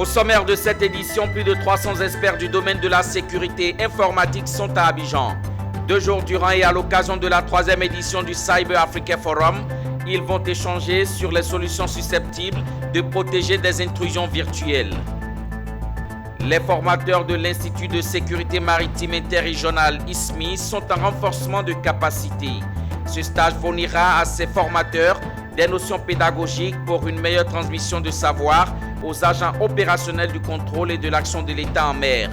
Au sommaire de cette édition, plus de 300 experts du domaine de la sécurité informatique sont à Abidjan. 2 jours durant et à l'occasion de la 3e édition du Cyber Africa Forum, ils vont échanger sur les solutions susceptibles de protéger des intrusions virtuelles. Les formateurs de l'Institut de sécurité maritime interrégionale ISMI sont en renforcement de capacité. Ce stage fournira à ces formateurs des notions pédagogiques pour une meilleure transmission de savoir aux agents opérationnels du contrôle et de l'action de l'État en mer.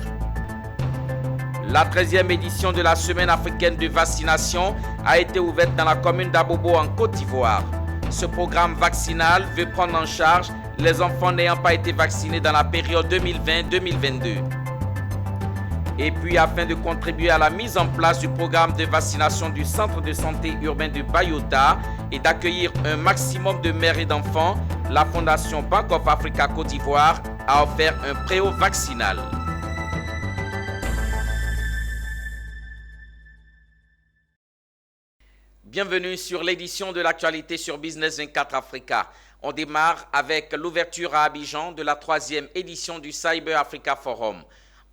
La 13e édition de la Semaine africaine de vaccination a été ouverte dans la commune d'Abobo en Côte d'Ivoire. Ce programme vaccinal veut prendre en charge les enfants n'ayant pas été vaccinés dans la période 2020-2022. Et puis, afin de contribuer à la mise en place du programme de vaccination du centre de santé urbain de Bayota et d'accueillir un maximum de mères et d'enfants, la Fondation Bank of Africa Côte d'Ivoire a offert un préau vaccinal. Bienvenue sur l'édition de l'actualité sur Business 24 Africa. On démarre avec l'ouverture à Abidjan de la 3e édition du Cyber Africa Forum.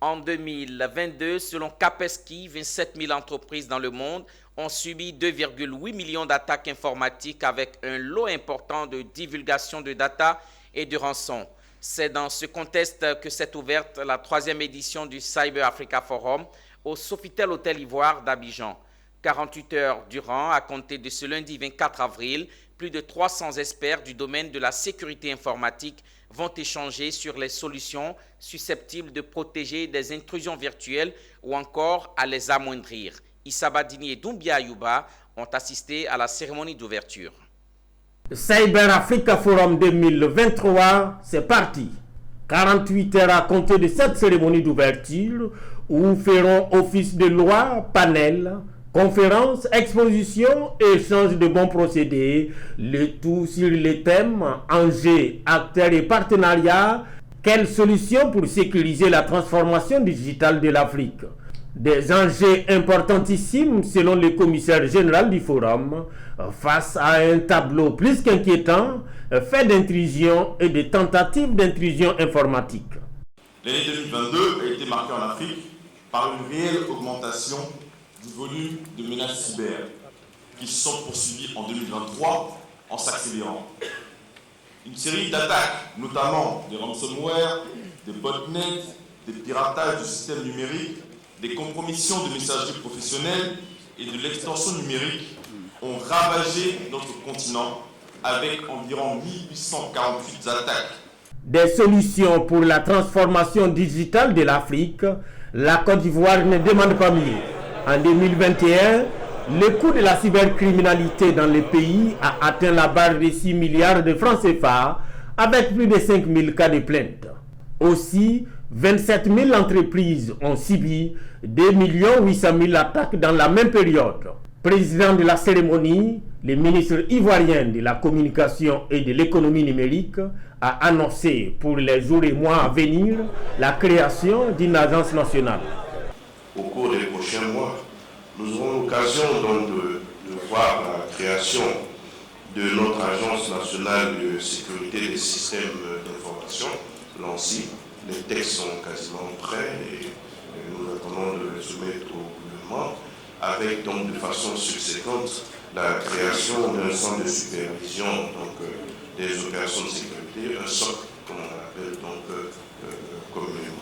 En 2022, selon Kaspersky, 27 000 entreprises dans le monde ont subi 2,8 millions d'attaques informatiques avec un lot important de divulgation de data et de rançon. C'est dans ce contexte que s'est ouverte la 3e édition du Cyber Africa Forum au Sofitel Hôtel Ivoire d'Abidjan. 48 heures durant, à compter de ce lundi 24 avril, plus de 300 experts du domaine de la sécurité informatique vont échanger sur les solutions susceptibles de protéger des intrusions virtuelles ou encore à les amoindrir. Issa Badini et Doumbia Ayouba ont assisté à la cérémonie d'ouverture. Cyber Africa Forum 2023, c'est parti. 48 heures à compter de cette cérémonie d'ouverture où feront office de loi, panel, conférences, expositions et échanges de bons procédés, le tout sur les thèmes enjeux, acteurs et partenariats. Quelles solutions pour sécuriser la transformation digitale de l'Afrique? Des enjeux importantissimes selon le commissaire général du forum, face à un tableau plus qu'inquiétant, fait d'intrusion et de tentatives d'intrusion informatique. L'année 2022 a été marquée en Afrique par une réelle augmentation du volume de menaces cyber qui se sont poursuivies en 2023 en s'accélérant. Une série d'attaques, notamment des ransomware, des botnets, des piratages du système numérique, des compromissions de messagerie professionnelle et de l'extension numérique ont ravagé notre continent avec environ 1848 attaques. Des solutions pour la transformation digitale de l'Afrique, la Côte d'Ivoire ne demande pas mieux. En 2021, le coût de la cybercriminalité dans le pays a atteint la barre de 6 milliards de francs CFA avec plus de 5 000 cas de plainte. Aussi, 27 000 entreprises ont subi 2 800 000 attaques dans la même période. Président de la cérémonie, le ministre ivoirien de la communication et de l'économie numérique a annoncé pour les jours et mois à venir la création d'une agence nationale. Au cours des prochains mois, nous aurons l'occasion donc de voir la création de notre Agence nationale de sécurité des systèmes d'information, l'ANSSI. Les textes sont quasiment prêts et nous attendons de les soumettre au gouvernement, avec donc de façon subséquente la création d'un centre de supervision donc, des opérations de sécurité, un SOC comme on l'appelle donc communément.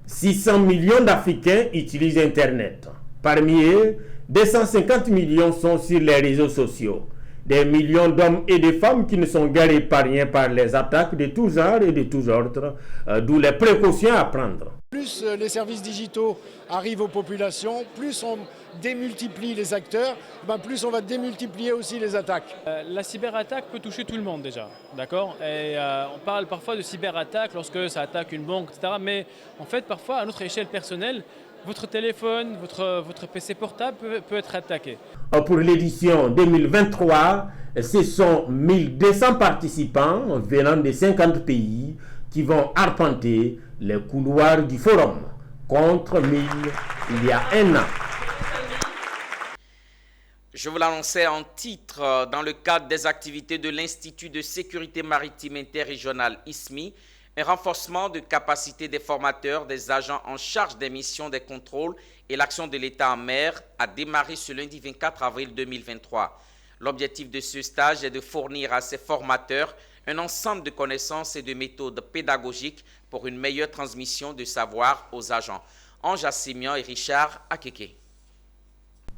600 millions d'Africains utilisent Internet. Parmi eux, 250 millions sont sur les réseaux sociaux. Des millions d'hommes et de femmes qui ne sont guère épargnés par les attaques de tous genres et de tous ordres, d'où les précautions à prendre. Plus les services digitaux arrivent aux populations, plus on démultiplie les acteurs, plus on va démultiplier aussi les attaques. La cyberattaque peut toucher tout le monde déjà, d'accord? Et on parle parfois de cyberattaque lorsque ça attaque une banque, etc. Mais en fait, parfois, à notre échelle personnelle, votre téléphone, votre PC portable peut être attaqué. Pour l'édition 2023, ce sont 1200 participants venant de 50 pays qui vont arpenter les couloirs du forum, contre 1000 il y a un an. Je vous l'annonçais en titre, dans le cadre des activités de l'Institut de sécurité maritime interrégionale ISMI, Un renforcement de capacité des formateurs, des agents en charge des missions, des contrôles et l'action de l'État en mer a démarré ce lundi 24 avril 2023. L'objectif de ce stage est de fournir à ces formateurs un ensemble de connaissances et de méthodes pédagogiques pour une meilleure transmission de savoir aux agents. Ange Assemian et Richard Akeke.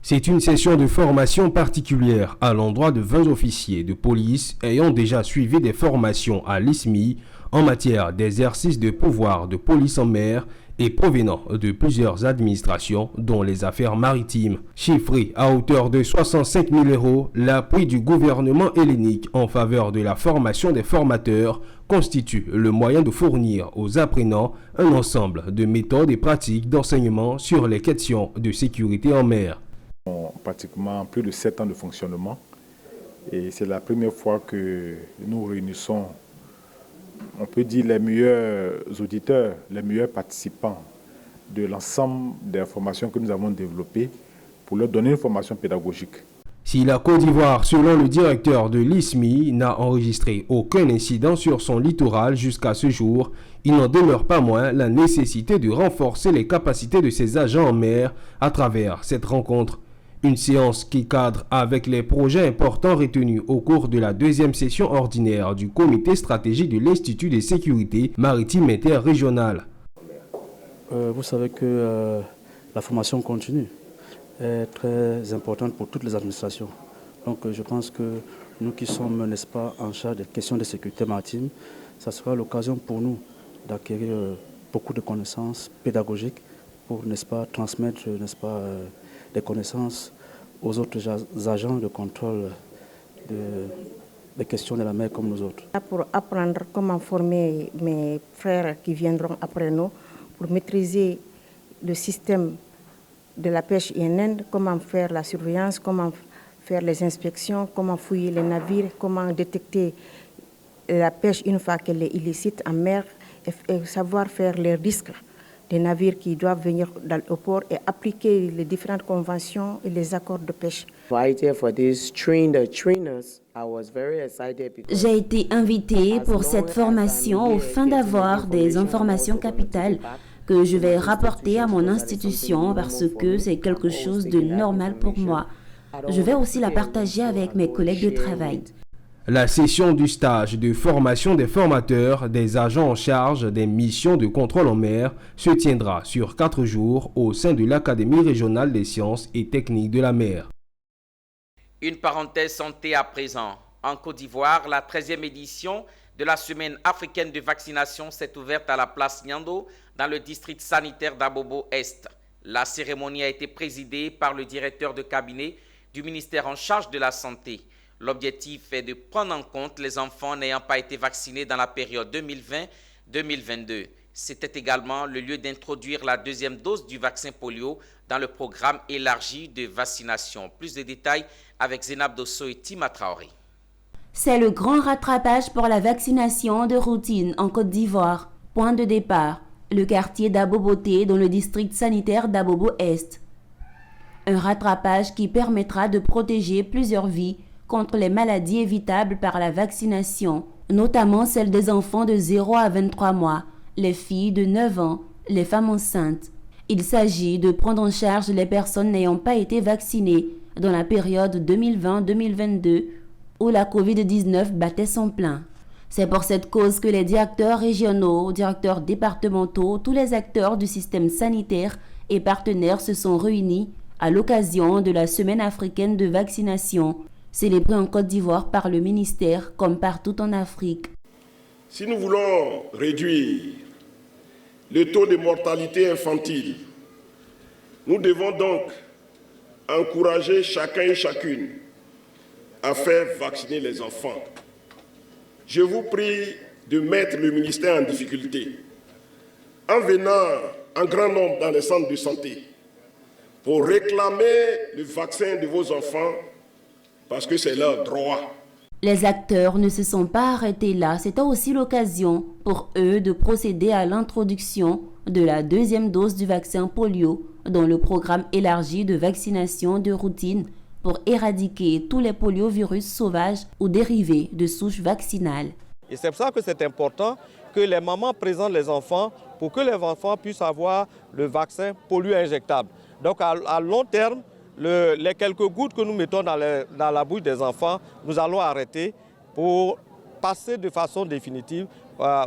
C'est une session de formation particulière à l'endroit de 20 officiers de police ayant déjà suivi des formations à l'ISMI en matière d'exercice de pouvoir de police en mer et provenant de plusieurs administrations, dont les affaires maritimes. Chiffré à hauteur de 65 000 €, l'appui du gouvernement hellénique en faveur de la formation des formateurs constitue le moyen de fournir aux apprenants un ensemble de méthodes et pratiques d'enseignement sur les questions de sécurité en mer. Pratiquement plus de 7 ans de fonctionnement et c'est la première fois que nous réunissons, on peut dire, les meilleurs auditeurs, les meilleurs participants de l'ensemble des formations que nous avons développées pour leur donner une formation pédagogique. Si la Côte d'Ivoire, selon le directeur de l'ISMI, n'a enregistré aucun incident sur son littoral jusqu'à ce jour, il n'en demeure pas moins la nécessité de renforcer les capacités de ses agents en mer à travers cette rencontre. Une séance qui cadre avec les projets importants retenus au cours de la deuxième session ordinaire du comité stratégique de l'Institut de sécurité maritime interrégionale. Vous savez que la formation continue est très importante pour toutes les administrations. Donc je pense que nous qui sommes, n'est-ce pas, en charge des questions de sécurité maritime, ça sera l'occasion pour nous d'acquérir beaucoup de connaissances pédagogiques pour, n'est-ce pas, transmettre, n'est-ce pas, des connaissances aux autres agents de contrôle des questions de la mer comme nous autres. Pour apprendre comment former mes frères qui viendront après nous, pour maîtriser le système de la pêche INN, comment faire la surveillance, comment faire les inspections, comment fouiller les navires, comment détecter la pêche une fois qu'elle est illicite en mer et savoir faire les risques des navires qui doivent venir au port et appliquer les différentes conventions et les accords de pêche. J'ai été invitée pour cette formation afin d'avoir des informations capitales que je vais rapporter à mon institution parce que c'est quelque chose de normal pour moi. Je vais aussi la partager avec mes collègues de travail. La session du stage de formation des formateurs des agents en charge des missions de contrôle en mer se tiendra sur 4 jours au sein de l'Académie régionale des sciences et techniques de la mer. Une parenthèse santé à présent. En Côte d'Ivoire, la 13e édition de la semaine africaine de vaccination s'est ouverte à la place Nyando dans le district sanitaire d'Abobo-Est. La cérémonie a été présidée par le directeur de cabinet du ministère en charge de la santé. L'objectif est de prendre en compte les enfants n'ayant pas été vaccinés dans la période 2020-2022. C'était également le lieu d'introduire la deuxième dose du vaccin polio dans le programme élargi de vaccination. Plus de détails avec Zénab Dosso et Tima Traoré. C'est le grand rattrapage pour la vaccination de routine en Côte d'Ivoire. Point de départ, le quartier d'Aboboté dans le district sanitaire d'Abobo-Est. Un rattrapage qui permettra de protéger plusieurs vies contre les maladies évitables par la vaccination, notamment celles des enfants de 0 à 23 mois, les filles de 9 ans, les femmes enceintes. Il s'agit de prendre en charge les personnes n'ayant pas été vaccinées dans la période 2020-2022 où la COVID-19 battait son plein. C'est pour cette cause que les directeurs régionaux, directeurs départementaux, tous les acteurs du système sanitaire et partenaires se sont réunis à l'occasion de la Semaine africaine de vaccination, célébrée en Côte d'Ivoire par le ministère comme partout en Afrique. Si nous voulons réduire le taux de mortalité infantile, nous devons donc encourager chacun et chacune à faire vacciner les enfants. Je vous prie de mettre le ministère en difficulté en venant en grand nombre dans les centres de santé pour réclamer le vaccin de vos enfants parce que c'est leur droit. Les acteurs ne se sont pas arrêtés là. C'était aussi l'occasion pour eux de procéder à l'introduction de la deuxième dose du vaccin polio dans le programme élargi de vaccination de routine pour éradiquer tous les poliovirus sauvages ou dérivés de souches vaccinales. Et c'est pour ça que c'est important que les mamans présentent les enfants pour que les enfants puissent avoir le vaccin polio injectable. Donc à long terme, les quelques gouttes que nous mettons dans la bouche des enfants, nous allons arrêter pour passer de façon définitive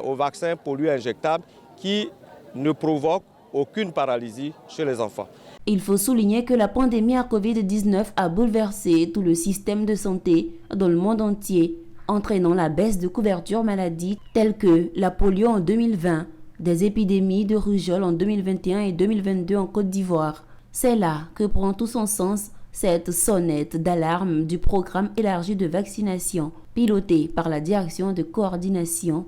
au vaccin polio injectable qui ne provoque aucune paralysie chez les enfants. Il faut souligner que la pandémie à Covid-19 a bouleversé tout le système de santé dans le monde entier, entraînant la baisse de couverture maladie telles que la polio en 2020, des épidémies de rougeole en 2021 et 2022 en Côte d'Ivoire. C'est là que prend tout son sens cette sonnette d'alarme du programme élargi de vaccination piloté par la Direction de coordination.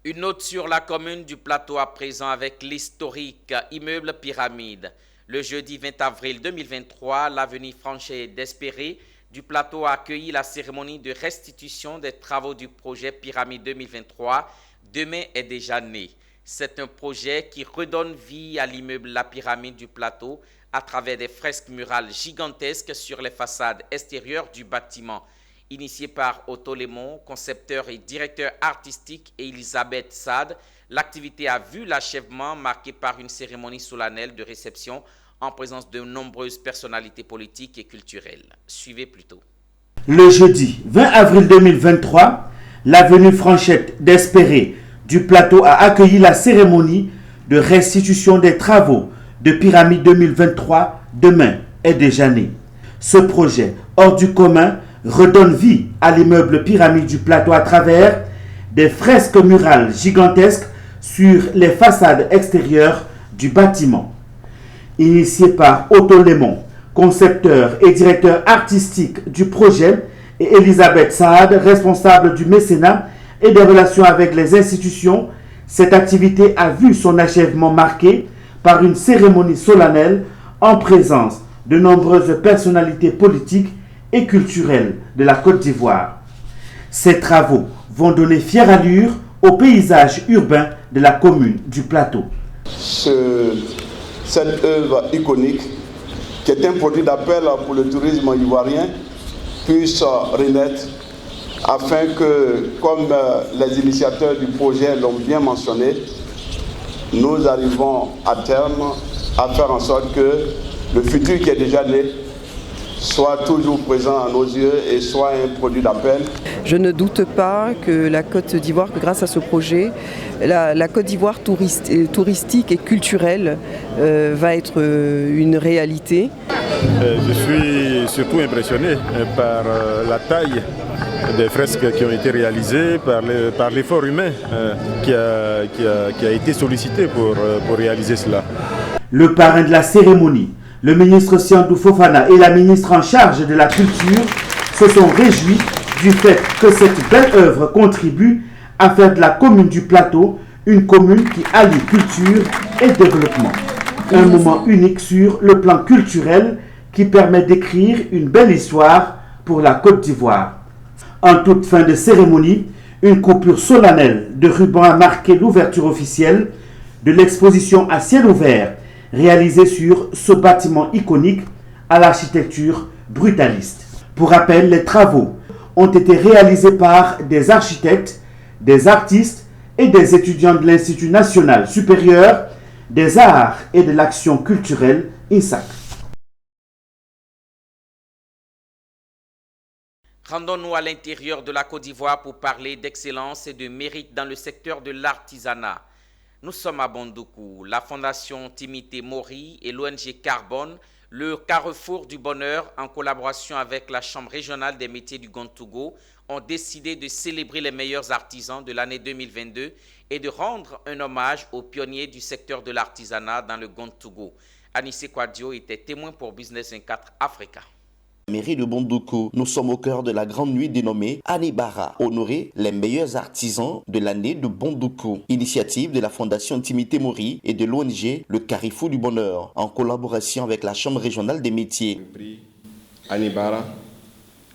Une note sur la commune du Plateau à présent avec l'historique immeuble Pyramide. Le jeudi 20 avril 2023, l'avenue Franchet d'Espéré du Plateau a accueilli la cérémonie de restitution des travaux du projet Pyramide 2023. Demain est déjà né. C'est un projet qui redonne vie à l'immeuble La Pyramide du Plateau à travers des fresques murales gigantesques sur les façades extérieures du bâtiment. Initié par Otto Lemon, concepteur et directeur artistique, et Elisabeth Sade, l'activité a vu l'achèvement marqué par une cérémonie solennelle de réception en présence de nombreuses personnalités politiques et culturelles. Suivez plutôt. Le jeudi 20 avril 2023, l'avenue Franchette d'Espéré du Plateau a accueilli la cérémonie de restitution des travaux de Pyramide 2023. Demain est déjà né. Ce projet hors du commun redonne vie à l'immeuble Pyramide du Plateau à travers des fresques murales gigantesques sur les façades extérieures du bâtiment. Initié par Otto Lemon, concepteur et directeur artistique du projet, et Elisabeth Sade, responsable du mécénat et des relations avec les institutions, cette activité a vu son achèvement marqué par une cérémonie solennelle en présence de nombreuses personnalités politiques et culturelles de la Côte d'Ivoire. Ces travaux vont donner fière allure au paysage urbain de la commune du Plateau. Cette œuvre iconique, qui est un produit d'appel pour le tourisme ivoirien, puisse renaître afin que, comme les initiateurs du projet l'ont bien mentionné, nous arrivons à terme à faire en sorte que le futur qui est déjà né soit toujours présent à nos yeux et soit un produit d'appel. Je ne doute pas que la Côte d'Ivoire, que grâce à ce projet, la Côte d'Ivoire touristique et culturelle va être une réalité. Je suis surtout impressionné par la taille des fresques qui ont été réalisées, par l'effort humain qui a été sollicité pour réaliser cela. Le parrain de la cérémonie, le ministre Siandou Fofana et la ministre en charge de la culture se sont réjouis du fait que cette belle œuvre contribue à faire de la commune du Plateau une commune qui allie culture et développement. Un moment unique sur le plan culturel qui permet d'écrire une belle histoire pour la Côte d'Ivoire. En toute fin de cérémonie, une coupure solennelle de ruban a marqué l'ouverture officielle de l'exposition à ciel ouvert réalisée sur ce bâtiment iconique à l'architecture brutaliste. Pour rappel, les travaux ont été réalisés par des architectes, des artistes et des étudiants de l'Institut national supérieur des arts et de l'action culturelle, INSAC. Rendons-nous à l'intérieur de la Côte d'Ivoire pour parler d'excellence et de mérite dans le secteur de l'artisanat. Nous sommes à Bondoukou. La Fondation Timité Mori et l'ONG Carbone, le Carrefour du Bonheur, en collaboration avec la Chambre régionale des métiers du Gontogo, ont décidé de célébrer les meilleurs artisans de l'année 2022 et de rendre un hommage aux pionniers du secteur de l'artisanat dans le Gontogo. Anissé Kouadio était témoin pour Business 24 Africa. Mairie de Bondoukou, nous sommes au cœur de la grande nuit dénommée Anibara, honorer les meilleurs artisans de l'année de Bondoukou. Initiative de la Fondation Intimité Mori et de l'ONG Le Carrefour du Bonheur, en collaboration avec la Chambre régionale des métiers. Le prix Anibara,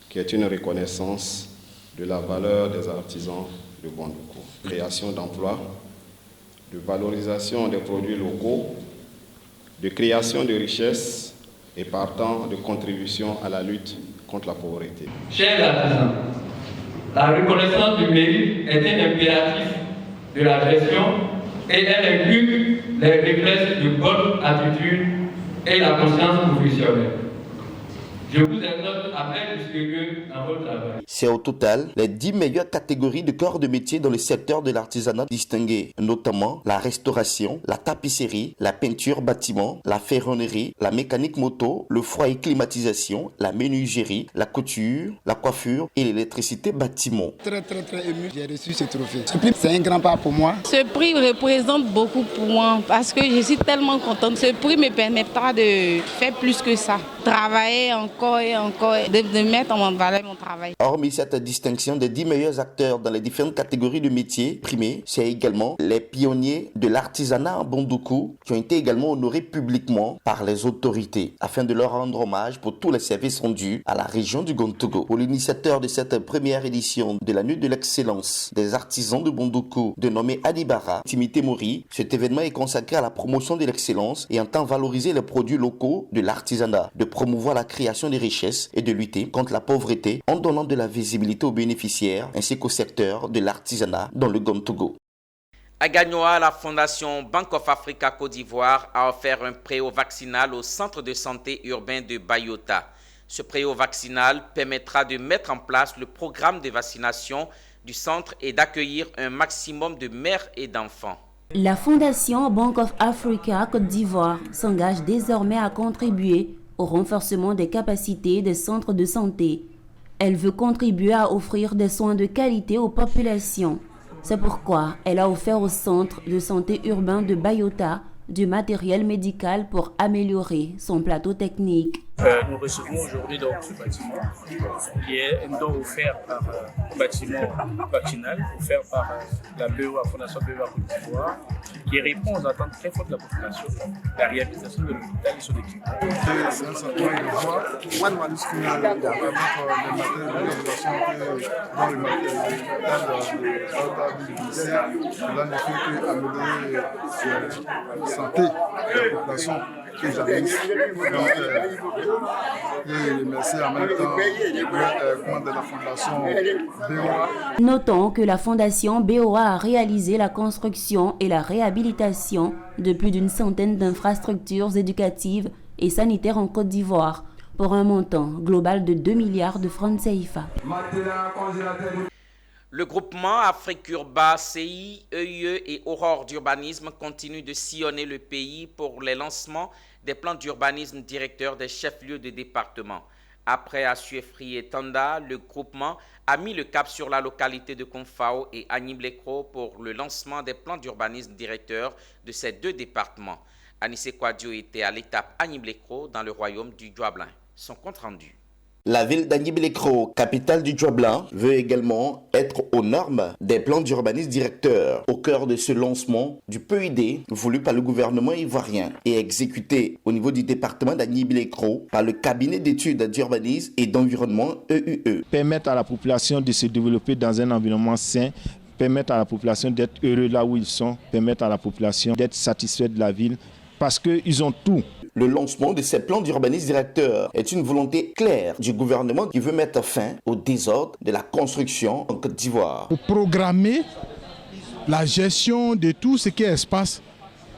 qui est une reconnaissance de la valeur des artisans de Bondoukou. Création d'emplois, de valorisation des produits locaux, de création de richesses, et partant de contribution à la lutte contre la pauvreté. Chers artisans, La reconnaissance du mérite est un impératif de la gestion et elle inclut les réflexes de bonne attitude et la conscience professionnelle. Je vous exhorte à être sérieux dans votre travail. C'est au total les 10 meilleures catégories de corps de métier dans le secteur de l'artisanat distingué, notamment la restauration, la tapisserie, la peinture bâtiment, la ferronnerie, la mécanique moto, le froid et climatisation, la menuiserie, la couture, la coiffure et l'électricité bâtiment. Très ému, j'ai reçu ce trophée. Ce prix, c'est un grand pas pour moi. Ce prix représente beaucoup pour moi parce que je suis tellement contente. Ce prix me permettra de faire plus que ça. Travailler encore et encore, de mettre en valeur mon travail. Hormis cette distinction des 10 meilleurs acteurs dans les différentes catégories de métiers primés, c'est également les pionniers de l'artisanat en Bondoukou qui ont été également honorés publiquement par les autorités afin de leur rendre hommage pour tous les services rendus à la région du Gontogo. Pour l'initiateur de cette première édition de la Nuit de l'excellence des artisans de Bondoukou, dénommé Anibara Timité Mori, cet événement est consacré à la promotion de l'excellence et entend valoriser les produits locaux de l'artisanat, de promouvoir la création des richesses et de lutter contre la pauvreté en donnant de la visibilité aux bénéficiaires ainsi qu'au secteur de l'artisanat dans le Gontogo. À Gagnoa, la fondation Bank of Africa Côte d'Ivoire a offert un préau vaccinal au centre de santé urbain de Bayota. Ce préau vaccinal permettra de mettre en place le programme de vaccination du centre et d'accueillir un maximum de mères et d'enfants. La fondation Bank of Africa Côte d'Ivoire s'engage désormais à contribuer au renforcement des capacités des centres de santé. Elle veut contribuer à offrir des soins de qualité aux populations. C'est pourquoi elle a offert au centre de santé urbain de Bayota du matériel médical pour améliorer son plateau technique. Nous recevons aujourd'hui donc ce bâtiment qui est un don offert par bâtiment vaccinal, offert par la BOA, Fondation BOA Côte d'Ivoire, qui répond aux attentes très fortes de la population, la réhabilitation de l'hôpital et son équipement. C'est un sentiment de joie. Moi, le matériel de dans le matériel cela ne fait qu'améliorer la santé de la population que j'avais. Et remercier en même temps de la fondation BOA. Notons que la fondation BOA a réalisé la construction et la réhabilitation de plus d'une centaine d'infrastructures éducatives et sanitaires en Côte d'Ivoire pour un montant global de 2 milliards de francs CFA. Le groupement Afrique Urba, CI, EIE et Aurore d'urbanisme continuent de sillonner le pays pour les lancements des plans d'urbanisme directeurs des chefs-lieux de département. Après Assuefri et Tanda, le groupement a mis le cap sur la localité de Konfao et Agniblekro pour le lancement des plans d'urbanisme directeurs de ces deux départements. Anissé Kouadio était à l'étape Agniblekro dans le royaume du Djoablin. Son compte rendu. La ville d'Agniblekro, capitale du Djoablin, veut également être aux normes des plans d'urbanisme directeurs au cœur de ce lancement du PUD voulu par le gouvernement ivoirien et exécuté au niveau du département d'Agniblekro par le cabinet d'études d'urbanisme et d'environnement EUE. Permettre à la population de se développer dans un environnement sain, permettre à la population d'être heureux là où ils sont, permettre à la population d'être satisfait de la ville parce qu'ils ont tout. Le lancement de ces plans d'urbanisme directeurs est une volonté claire du gouvernement qui veut mettre fin au désordre de la construction en Côte d'Ivoire. Pour programmer la gestion de tout ce qui est espace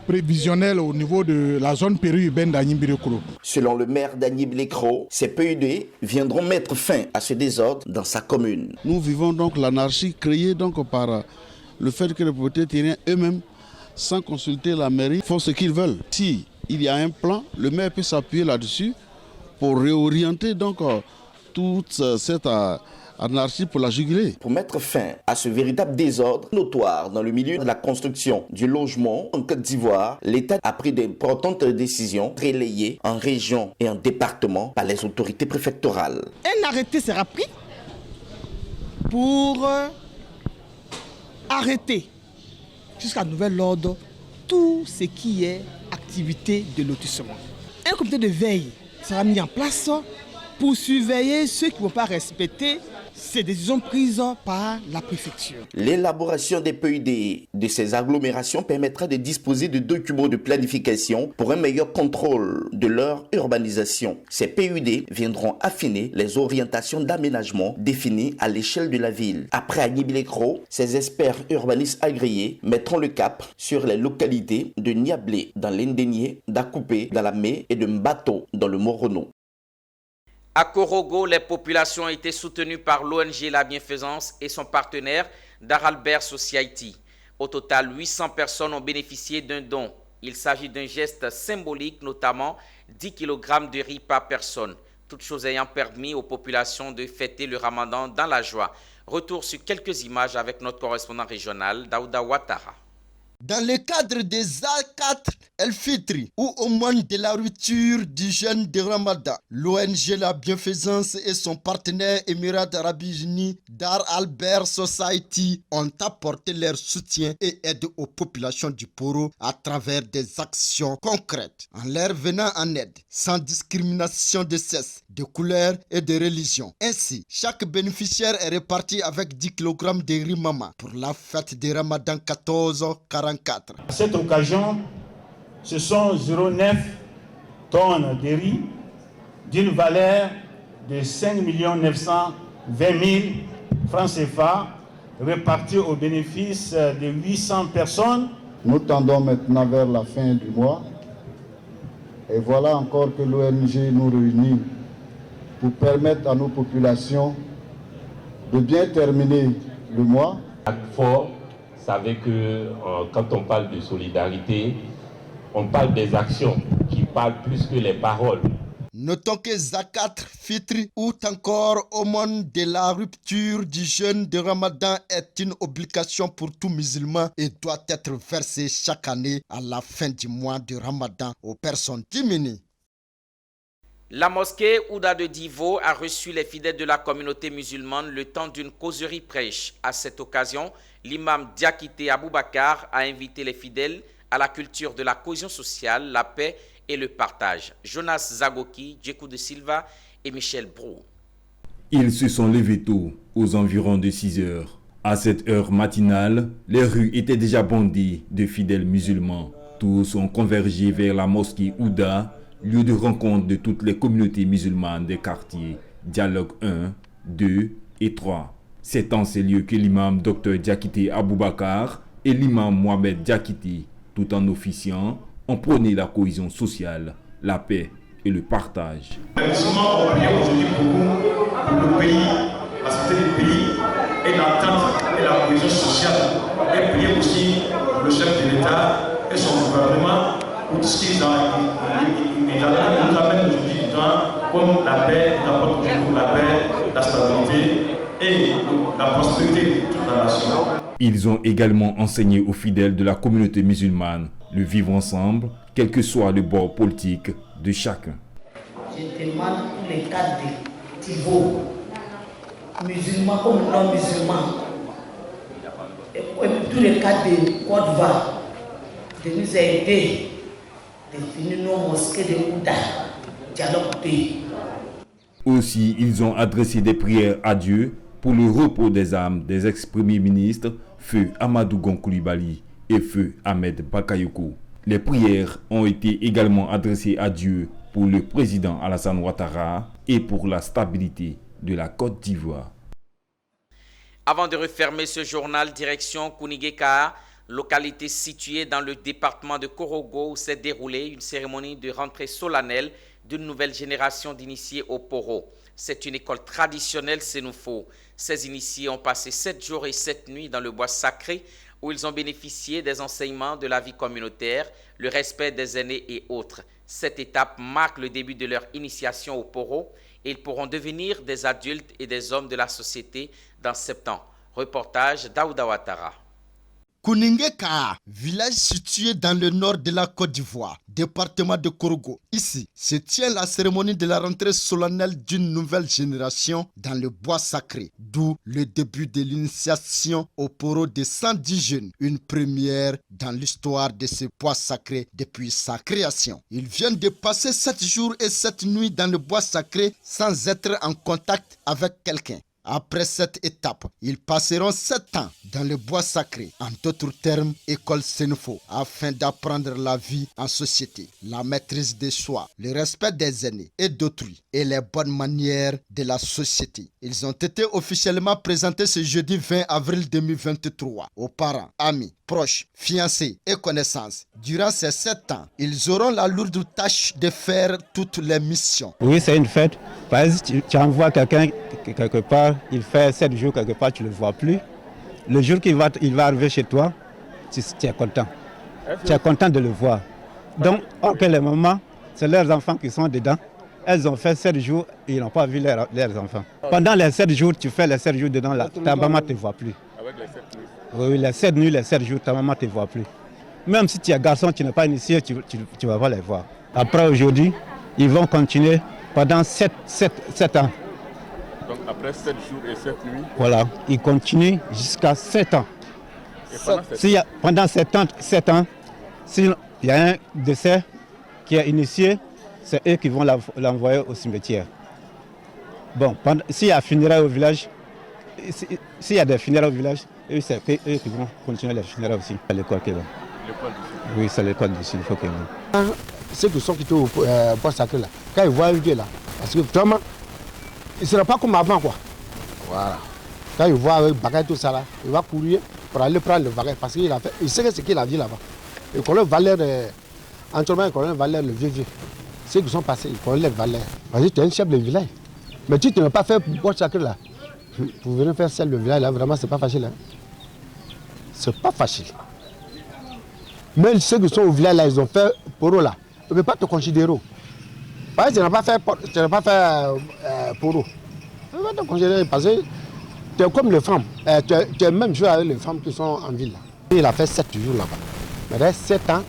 prévisionnel au niveau de la zone périurbaine d'Agniblekro. Selon le maire d'Agniblekro, ces PUD viendront mettre fin à ce désordre dans sa commune. Nous vivons donc l'anarchie créée donc par le fait que les propriétaires terriens eux-mêmes, sans consulter la mairie, font ce qu'ils veulent. Si il y a un plan, le maire peut s'appuyer là-dessus pour réorienter donc toute cette anarchie pour la juguler. Pour mettre fin à ce véritable désordre notoire dans le milieu de la construction du logement en Côte d'Ivoire, l'État a pris d'importantes décisions relayées en région et en département par les autorités préfectorales. Un arrêté sera pris pour arrêter jusqu'à nouvel ordre tout ce qui est activité de lotissement. Un comité de veille sera mis en place pour surveiller ceux qui ne vont pas respecter c'est des décisions prises par la préfecture. L'élaboration des PUD de ces agglomérations permettra de disposer de documents de planification pour un meilleur contrôle de leur urbanisation. Ces PUD viendront affiner les orientations d'aménagement définies à l'échelle de la ville. Après Agnibilekro, ces experts urbanistes agréés mettront le cap sur les localités de Niablé dans l'Indénié, d'Akoupé dans la Mé et de Mbato dans le Morono. À Korogo, les populations ont été soutenues par l'ONG La Bienfaisance et son partenaire Daralbert Society. Au total, 800 personnes ont bénéficié d'un don. Il s'agit d'un geste symbolique, notamment 10 kg de riz par personne. Toutes choses ayant permis aux populations de fêter le Ramadan dans la joie. Retour sur quelques images avec notre correspondant régional, Daouda Ouattara. Dans le cadre des Zakat El-Fitri ou au moins de la rupture du jeûne de Ramadan, l'ONG La Bienfaisance et son partenaire Émirats Arabes Unis Dar Albert Society ont apporté leur soutien et aide aux populations du Poro à travers des actions concrètes, en leur venant en aide, sans discrimination de sexe, de couleur et de religion. Ainsi, chaque bénéficiaire est réparti avec 10 kg de riz mama pour la fête de Ramadan 1444. À cette occasion, ce sont 0,9 tonnes de riz d'une valeur de 5 920 000 francs CFA répartis au bénéfice de 800 personnes. Nous tendons maintenant vers la fin du mois et voilà encore que l'ONG nous réunit pour permettre à nos populations de bien terminer le mois. Fort, vous savez que quand on parle de solidarité, on parle des actions qui parlent plus que les paroles. Notons que Zakat Fitri ou encore aumône de la rupture du jeûne de Ramadan est une obligation pour tout musulman et doit être versée chaque année à la fin du mois de Ramadan aux personnes démunies. La mosquée Ouda de Divo a reçu les fidèles de la communauté musulmane le temps d'une causerie prêche. À cette occasion, l'imam Diakité Aboubakar a invité les fidèles à la culture de la cohésion sociale, la paix et le partage. Jonas Zagoki, Djekou de Silva et Michel Brou. Ils se sont levés tôt, aux environs de 6 heures. À cette heure matinale, les rues étaient déjà bondées de fidèles musulmans. Tous ont convergé vers la mosquée Ouda, lieu de rencontre de toutes les communautés musulmanes des quartiers Dialogue 1, 2 et 3. C'est en ces lieux que l'imam Dr Diakité Aboubakar et l'imam Mohamed Diakité, tout en officiant, ont prôné la cohésion sociale, la paix et le partage. Les musulmans ont prié aujourd'hui beaucoup pour le pays, la santé du pays et l'entente et la cohésion sociale. Et prier aussi le chef de l'État et son gouvernement pour tout ce qu'ils nous amènent aujourd'hui dedans, comme la paix, nous apporte toujours la paix, la stabilité et la prospérité de toute la nation. Ils ont également enseigné aux fidèles de la communauté musulmane le vivre ensemble, quel que soit le bord politique de chacun. Je demande tous les cadres de Tivo, musulmans comme non musulmans, et tous les cadres de Côte d'Ivoire, de nous aider de finir nos mosquées de Ouda, Dialogue 2. Aussi, ils ont adressé des prières à Dieu pour le repos des âmes des ex-premiers ministres Feu Amadou Gon Coulibaly et Feu Ahmed Bakayoko. Les prières ont été également adressées à Dieu pour le président Alassane Ouattara et pour la stabilité de la Côte d'Ivoire. Avant de refermer ce journal, direction Kounigueka, localité située dans le département de Korogo où s'est déroulée une cérémonie de rentrée solennelle d'une nouvelle génération d'initiés au Poro. C'est une école traditionnelle Sénoufo. Ces initiés ont passé 7 jours et 7 nuits dans le bois sacré où ils ont bénéficié des enseignements de la vie communautaire, le respect des aînés et autres. Cette étape marque le début de leur initiation au Poro et ils pourront devenir des adultes et des hommes de la société dans 7 ans. Reportage Daouda Ouattara. Kounigueka, village situé dans le nord de la Côte d'Ivoire, département de Korogo. Ici se tient la cérémonie de la rentrée solennelle d'une nouvelle génération dans le bois sacré, d'où le début de l'initiation au Poro de 110 jeunes, une première dans l'histoire de ce bois sacré depuis sa création. Ils viennent de passer 7 jours et 7 nuits dans le bois sacré sans être en contact avec quelqu'un. Après cette étape, ils passeront 7 ans dans le bois sacré, en d'autres termes, école Senfo, afin d'apprendre la vie en société, la maîtrise de soi, le respect des aînés et d'autrui et les bonnes manières de la société. Ils ont été officiellement présentés ce jeudi 20 avril 2023 aux parents, amis, proches, fiancés et connaissances. Durant ces 7 ans, ils auront la lourde tâche de faire toutes les missions. Oui, c'est une fête. Par exemple, tu envoies quelqu'un quelque part, il fait 7 jours quelque part, tu ne le vois plus. Le jour qu'il va arriver chez toi, tu es content. Tu es content de le voir. Donc, les mamans, c'est leurs enfants qui sont dedans. Elles ont fait 7 jours et ils n'ont pas vu leurs enfants. Pendant les 7 jours, tu fais les 7 jours dedans, ta maman ne te voit plus. Avec les 7 nuits? Oui, les 7 nuits, les 7 jours, ta maman ne te voit plus. Même si tu es garçon, tu n'es pas initié, tu ne vas pas les voir. Après aujourd'hui, ils vont continuer pendant 7 ans. Donc après 7 jours et 7 nuits? Voilà, ils continuent jusqu'à 7 ans. Et pendant 7 ans, s'il y a un décès qui est initié, c'est eux qui vont l'envoyer au cimetière. Bon, s'il y a funérailles au village, s'il y a des funérailles au village, c'est eux qui vont continuer les funérailles aussi. C'est l'école qui est là. L'école d'ici? Oui, c'est l'école d'ici, il faut qu'il y ait. Ceux qui sont quittés au bois sacré là, quand ils voient un vieux là, parce que vraiment, il ne sera pas comme avant quoi. Voilà. Quand il voit avec bagaille tout ça là, il va courir pour aller prendre le bagaille parce qu'il sait ce qu'il a vu là-bas. Il connaît Valère, Antoine, il connaît Valère le vieux. Ceux qui sont passés, ils connaissent Valère. Parce que tu es un chef de village. Mais tu ne veux pas faire bois sacré là. Pour venir faire celle de village là, vraiment c'est pas facile. Hein. C'est pas facile. Même ceux qui sont au village là, ils ont fait poro là. On ne peut pas te considérer. Parce que tu n'as pas fait poro. On ne peut pas te considérer parce que tu es comme les femmes. Tu es même joué avec les femmes qui sont en ville. Là. Il a fait 7 jours là-bas. Il reste 7 ans.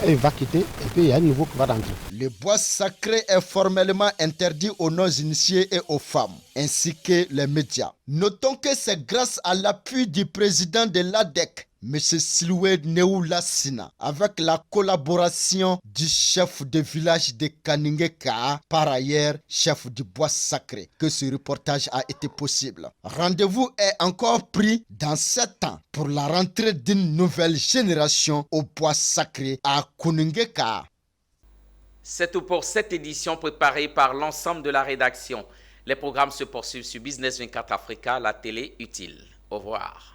Il va quitter et puis il y a un niveau qui va rentrer. Le bois sacré est formellement interdit aux non-initiés et aux femmes, ainsi que les médias. Notons que c'est grâce à l'appui du président de l'ADEC, M. Siloué Neoulassina, avec la collaboration du chef de village de Kaningeka, par ailleurs chef du bois sacré, que ce reportage a été possible. Rendez-vous est encore pris dans 7 ans pour la rentrée d'une nouvelle génération au bois sacré à Kaningeka. C'est tout pour cette édition préparée par l'ensemble de la rédaction. Les programmes se poursuivent sur Business 24 Africa, la télé utile. Au revoir.